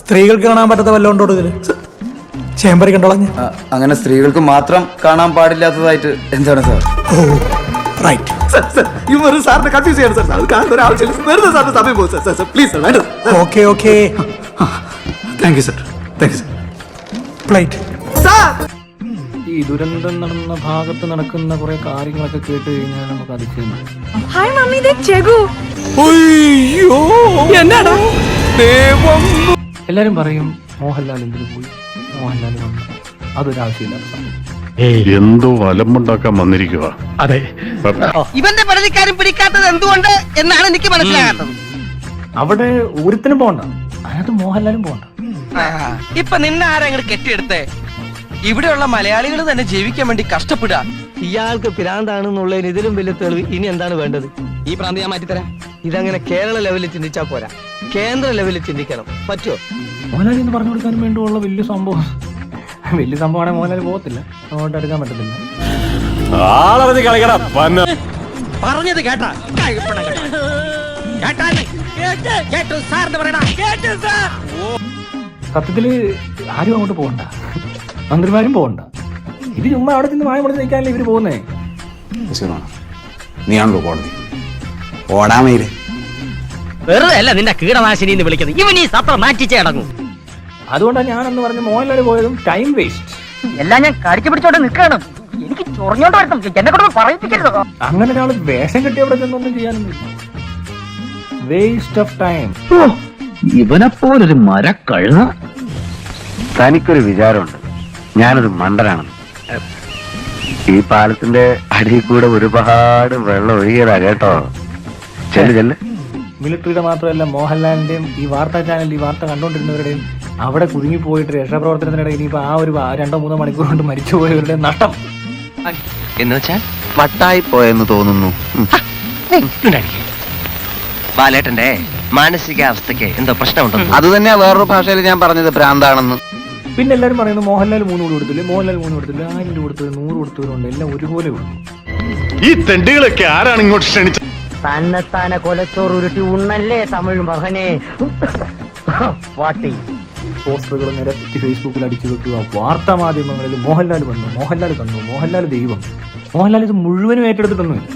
സ്ത്രീകൾക്ക് കാണാൻ പറ്റാത്ത വല്ലോണ്ടോ ഇതില് ചേമ്പറി കണ്ടോളഞ്ഞ് അങ്ങനെ സ്ത്രീകൾക്ക് മാത്രം കാണാൻ പാടില്ലാത്തതായിട്ട് എന്താണ് സാർ? ഓ റൈറ്റ് സാറിനെ കൺഫ്യൂസ് ചെയ്യണം സാർ. അത് കാണുന്ന ഒരാവശ്യമില്ല. വെറുതെ സാറിന് സമയം പോകും സാർ. പ്ലീസ് സാർ, വേണ്ടത്. Okay okay thank you sir. Thank you sir. Plate sir ഈ ദുരന്തം നടന്ന ഭാഗത്ത് നടക്കുന്ന കുറെ കാര്യങ്ങളൊക്കെ കേട്ട് കഴിഞ്ഞാൽ നമുക്ക് അതിശയം വരും. ഹായ് മമ്മി, ദേ ചെഗു. അയ്യോ എന്നാടാ എല്ലാരും പറയും മോഹൻലാൽ എന്തിനു പോയി, മോഹൻലാൽ വന്നു, അതൊരാവശ്യമില്ലാത്ത സംഭവം. എന്തോ വലമുണ്ടാക്കാൻ വന്നിരിക്കുക. അതെ ഇവന്റെ പരാതിക്കാരും പിടിക്കാത്തത് എന്തുകൊണ്ട് എന്നാണ് എനിക്ക് മനസ്സിലാകാത്തത്. അവിടെ ഒരുത്തിനും പോകണ്ട, അതിനകത്ത് മോഹൻലാലും പോകണ്ട. ഇപ്പൊ നിന്നെ ആരെങ്കിലും കെട്ടിയെടുത്തേ? ഇവിടെയുള്ള മലയാളികൾ തന്നെ ജീവിക്കാൻ വേണ്ടി കഷ്ടപ്പെടുക. ഇയാൾക്ക് ഭ്രാന്താണെന്നുള്ളതിന് ഇതിലും വലിയ തെളിവ് ഇനി എന്താണ് വേണ്ടത്? ഈ ഭ്രാന്ത് ഞാൻ മാറ്റിത്തരാം. ഇതങ്ങനെ കേരള ലെവലിൽ ചിന്തിച്ചാ പോരാ, കേന്ദ്ര ലെവലിൽ ചിന്തിക്കണം. പറ്റുമോ? മോഹൻലാൽ എന്ന് പറഞ്ഞു കൊടുക്കാനും വേണ്ടിയുള്ള വലിയ സംഭവമാണെങ്കിൽ മോഹൻലാൽ പോകത്തില്ല, അങ്ങോട്ട് എടുക്കാൻ പറ്റത്തില്ല. പറഞ്ഞത് കേട്ടാ സത്യത്തില് ആരും അങ്ങോട്ട് പോകണ്ട, മന്ത്രിമാരും പോകണ്ട. ഇത് ചുമ്മാ അവിടെ ചെന്ന് വായ മുടച്ച് നിൽക്കാനല്ലേ ഇവര് പോകുന്നേ. നീയാണല്ലോ കോടതി ഓടാമേര്. വെറുതെ അല്ല നിന്റെ കീടനാശിനി എന്ന് വിളിക്കുന്നത്. ഇവൻ ഈ സത്രം മാറ്റിച്ചേ അടങ്ങും. അതുകൊണ്ടാണ് ഞാനെന്ന് പറഞ്ഞ് മോഹൻലാൽ പോയതും ടൈം വേസ്റ്റ്. എല്ലാം ഞാൻ കടിച്ചു പിടിച്ചോണ്ട് നിൽക്കണം. എനിക്ക് ചൊറിഞ്ഞോണ്ട് വരണം, എന്നെ കൊണ്ട് പറയിപ്പിക്കരുത്. അങ്ങനെ ഒരാൾ വേഷം കെട്ടി അവിടെ ചെന്നൊന്നും ചെയ്യാനൊന്നും വേസ്റ്റ് ഓഫ് ടൈം. ഇവനെപ്പോലൊരു മരക്കഴുത. തനിക്കൊരു വിചാരമുണ്ട് ഞാനൊരു മണ്ടനാണെന്ന്. ഈ പാലത്തിന്റെ അടിയിൽ കൂടെ ഒരുപാട് വെള്ളം ഒഴുകിയതാ കേട്ടോ. ചെല്ല്. മിലിറ്ററിയുടെ മാത്രമല്ല മോഹൻലാലിന്റെയും ഈ വാർത്താ ചാനലിൽ ഈ വാർത്ത കണ്ടുകൊണ്ടിരുന്നവരുടെയും അവിടെ കുടുങ്ങിപ്പോയിട്ട് രക്ഷാപ്രവർത്തനത്തിനിടയിൽ ഇനിയിപ്പോ ആ ഒരു 2-3 മണിക്കൂർ കൊണ്ട് മരിച്ചുപോയവരുടെ നഷ്ടം എന്ന് വെച്ചാൽ വട്ടായി പോയെന്ന് തോന്നുന്നു. ബാലേട്ടന്റെ മാനസികാവസ്ഥക്ക് എന്തോ പ്രശ്നമുണ്ടോ? അത് തന്നെയാ വേറൊരു ഭാഷയിൽ ഞാൻ പറഞ്ഞത്, ഭ്രാന്താണെന്ന്. പിന്നെ എല്ലാവരും പറയുന്നു മോഹൻലാൽ 3 കോടി കൊടുത്തില്ലേ, മോഹൻലാൽ 3 കൊടുത്തില്ല, 1000 രൂപ കൊടുത്തത് 100 കൊടുത്തവരുണ്ട്, എല്ലാം ഒരുപോലെ ഉള്ളൂ. ഈ തെണ്ടികളൊക്കെ ആരാണ് ഇങ്ങോട്ട് ക്ഷണിച്ചത്? തന്നെത്താനെ കൊലച്ചോറ് ഉരുട്ടി ഉണ്ണല്ലേ തമിഴ് മകനെ. പോസ്റ്ററുകൾ നിരത്തി ഫേസ്ബുക്കിൽ അടിച്ചു വെക്കുക, വാർത്താ മാധ്യമങ്ങളിൽ മോഹൻലാൽ വന്നു, മോഹൻലാൽ തന്നു, മോഹൻലാൽ ദൈവം. മോഹൻലാൽ ഇത് മുഴുവനും ഏറ്റെടുത്തിട്ടൊന്നുമില്ല.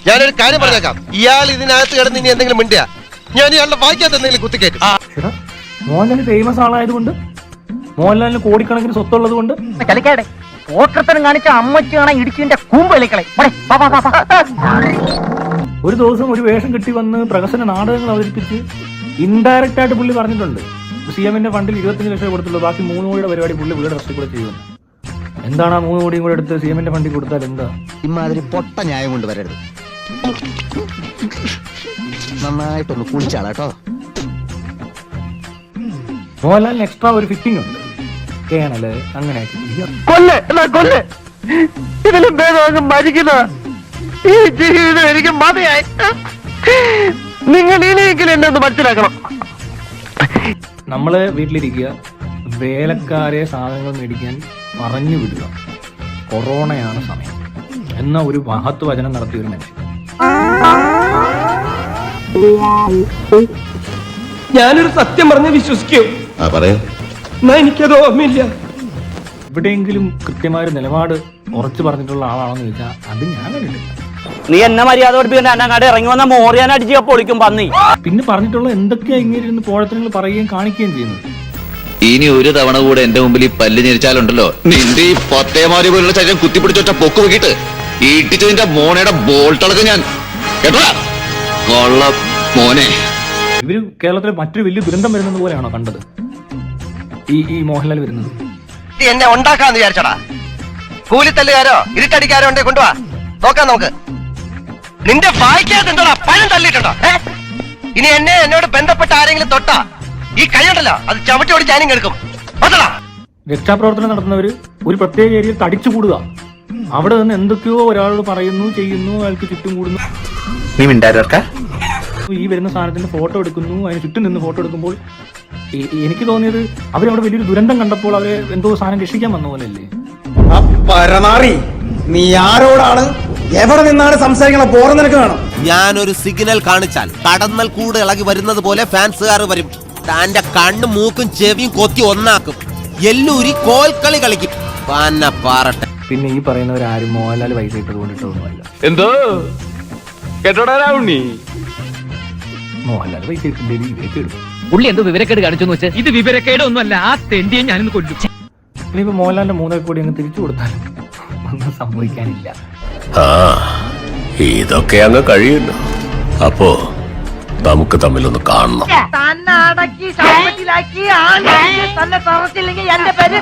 ഞാനൊരു കാര്യം പറഞ്ഞേക്കാം, ഇയാൾ ഇതിനകത്ത് കിടന്ന് ഇനി എന്തെങ്കിലും മിണ്ടിയാ ഞാൻ ഇയാളുടെ വായിക്കാത്ത എന്തെങ്കിലും കുത്തിക്കയറ്റും. മോഹൻലാൽ ഫേമസ് ആളായതുകൊണ്ട്, മോഹൻലാലിന് കോടിക്കണക്കിന് സ്വത്തുള്ളത് കൊണ്ട് കളിക്കാടെ ഓട്ടത്തരം കാണിച്ച അമ്മച്ചി കാണാൻ ഇടിച്ചിന്റെ കൂമ്പലിക്കളെ. ഒരു ദിവസം ഒരു വേഷം കെട്ടി വന്ന് പ്രഹസന നാടകങ്ങൾ അവതരിപ്പിച്ച് ഇൻഡയറക്റ്റ് ആയിട്ട് പുള്ളി പറഞ്ഞിട്ടുണ്ട് CM-ന്റെ ഫണ്ടിൽ 25 ലക്ഷം കൊടുത്തുള്ളൂ, ബാക്കി 3 കോടിയുടെ പരിപാടി പുള്ളിയുടെ ഡ്രസ്സിൽ കൂടെ ചെയ്യുന്നു. എന്താണ് ആ 3 കോടിയും കൂടെ എടുത്ത് CM-ന്റെ ഫണ്ടിൽ കൊടുത്താൽ എന്താ? ഇമാതിരി പൊട്ട ന്യായം കൊണ്ട് വരരുത്. നന്നായിട്ടൊന്ന് കുളിച്ചാളാട്ടോ. മോഹൻലാലിന് എക്സ്ട്രാ ഒരു ഫിറ്റിംഗ് ഉണ്ട്, കേണല് അങ്ങനെ കൊല്ല് ഇതിലും ഭേദം മരിക്കുന്ന ഈ ജീവിതം എനിക്ക് മതിയായി. നിങ്ങൾ ഇനിയെങ്കിലും എന്നെ ഒന്ന് മനസ്സിലാക്കണം. നമ്മള് വീട്ടിലിരിക്കുക, വേലക്കാരെ സാധനങ്ങൾ മേടിക്കാൻ പറഞ്ഞു വിടുക, കൊറോണയാണ് സമയം എന്ന ഒരു മഹത്വ വചനം നടത്തിയ ഒരു മനുഷ്യൻ. ഞാനൊരു സത്യം പറഞ്ഞ് വിശ്വസിക്കൂ. എന്നാ എനിക്കത് ഓർമ്മയില്ല. എവിടെയെങ്കിലും കൃത്യമായ ഒരു നിലപാട് ഉറച്ചു പറഞ്ഞിട്ടുള്ള ആളാണെന്ന് ചോദിച്ചാൽ അത് ഞാൻ കണ്ടിട്ടില്ല. നീ എന്നെ മര്യാദ പഠിപ്പിക്കാൻ അങ്ങാട് ഇറങ്ങി വന്ന മോറിയാൻ അടിച്ച് പൊളിക്കും പന്നി. പിന്നെ പറഞ്ഞിട്ടുള്ള എന്തൊക്കെയാ ഇങ്ങനെ ഇരുന്ന് പോഴത്തങ്ങൾ പറയുകയും കാണിക്കുകയും ചെയ്യുന്നത്. ഇനി ഒരു തവണ കൂടെ എന്റെ മുമ്പിൽ ഈ പല്ല് ഞെരിച്ചാലുണ്ടല്ലോ, നിന്റെ ഈ പൊത്തേമാരി പോലുള്ള ശരീരം കുത്തിപ്പിടിച്ചൊറ്റ പൊക്ക് വെക്കിട്ട് ഈട്ടിച്ചതിന്റെ മോനയുടെ ബോൾട്ടളക്ക് ഞാൻ കേട്ടോ. കൊള്ള മോനെ, ഇവര് കേരളത്തിലെ മറ്റൊരു വലിയ ദുരന്തം വരുന്നത് പോലെയാണോ കണ്ടത് ഈ മോഹൻലാൽ വരുന്നത്? എന്നെ ഉണ്ടാക്കാന്ന് വിചാരിച്ചടാ. കൂലിത്തല്ലുകാരോ ഇരുട്ടടിക്കാരോ ഉണ്ടെ കൊണ്ടുവാ, നോക്കാം നമുക്ക്. നിന്റെ വായിക്കാത്തുണ്ടോടാ പഴം തള്ളിയിട്ടുണ്ടോ? ഇനി എന്നോട് ബന്ധപ്പെട്ട ആരെങ്കിലും തൊട്ടാ ഈ കൈയുണ്ടല്ലോ അത് ചവിട്ടി ഓടി ഞാനും കേൾക്കും. രക്ഷാപ്രവർത്തനം നടത്തുന്നവര് ഒരു പ്രത്യേക ഏരിയയിൽ തടിച്ചു കൂടുക, അവിടെ നിന്ന് എന്തൊക്കെയോ ഒരാളോട് പറയുന്നു, ചെയ്യുന്നു, അയാൾക്ക് ചുറ്റും കൂടുന്നു. ഈ വരുന്ന സാധനത്തിന്റെ ഫോട്ടോ എടുക്കുന്നു, അതിന് ചുറ്റും നിന്ന് ഫോട്ടോ എടുക്കുമ്പോൾ എനിക്ക് തോന്നിയത് അവരവിടെ വലിയൊരു ദുരന്തം കണ്ടപ്പോൾ അവരെ എന്തോ സാധനം രക്ഷിക്കാൻ വന്ന പോലെ അല്ലേ? പരനാറി, നീ ആരോടാണ് എവിടെ നിന്നാണ് സംസാരിക്കണ പോറ നിനക്ക് വേണം. ഞാനൊരു സിഗ്നൽ കാണിച്ചാൽ കടന്നൽ കൂടെ ഇളകി വരുന്നത് പോലെ ഫാൻസുകാർ വരും. താന്റെ കണ്ണും മൂക്കും ചെവിയും കൊത്തി ഒന്നാക്കും എല്ലൂരി കോൽക്കളി കളിക്കും പന്ന പാറട്ടെ. പിന്നെ ഈ പറയുന്നവരാരും മോഹൻലാൽ പൈസ ഇട്ടത് കൊണ്ടിട്ടൊന്നുമല്ല. എന്തോ കേട്ടോടാ ഉണ്ണി, മോഹൻലാൽ പൈസ ഇട്ടില്ലെങ്കിൽ ഇവരൊക്കെ ഇടും. പുള്ളി എന്തോ വിവരക്കേട് കാണിച്ചെന്ന് വെച്ചാൽ ഇത് വിവരക്കേടൊന്നുമല്ല, ആ തെണ്ടിയെ ഞാനിന്ന് കൊല്ലും. ഇനിയിപ്പോ മോഹൻലാലിന്റെ 3 കോടി അങ്ങ് തിരിച്ചു കൊടുത്താലും ഒന്നും സംഭവിക്കാനില്ല. ഇതൊക്കെ അങ്ങ് കഴിയുന്നു. അപ്പോ നമുക്ക് തമ്മിലൊന്ന് കാണണം. തന്നെ അടക്കി ശവപ്പെട്ടിലാക്കി തന്നെ തുറച്ചില്ലെങ്കിൽ എന്റെ പേര്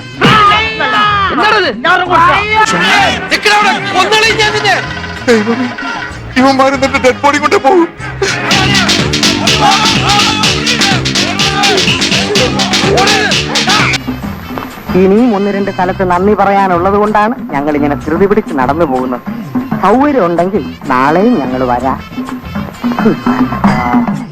ഇവന്മാരെന്നിട്ട് ഡെഡ് ബോഡി കൊണ്ട് പോകും. ഇനിയും 1-2 സ്ഥലത്ത് നന്ദി പറയാനുള്ളത് കൊണ്ടാണ് ഞങ്ങൾ ഇങ്ങനെ ധൃതി പിടിച്ച് നടന്നു പോകുന്നത്. സൗകര്യം ഉണ്ടെങ്കിൽ നാളെയും ഞങ്ങൾ വരാം.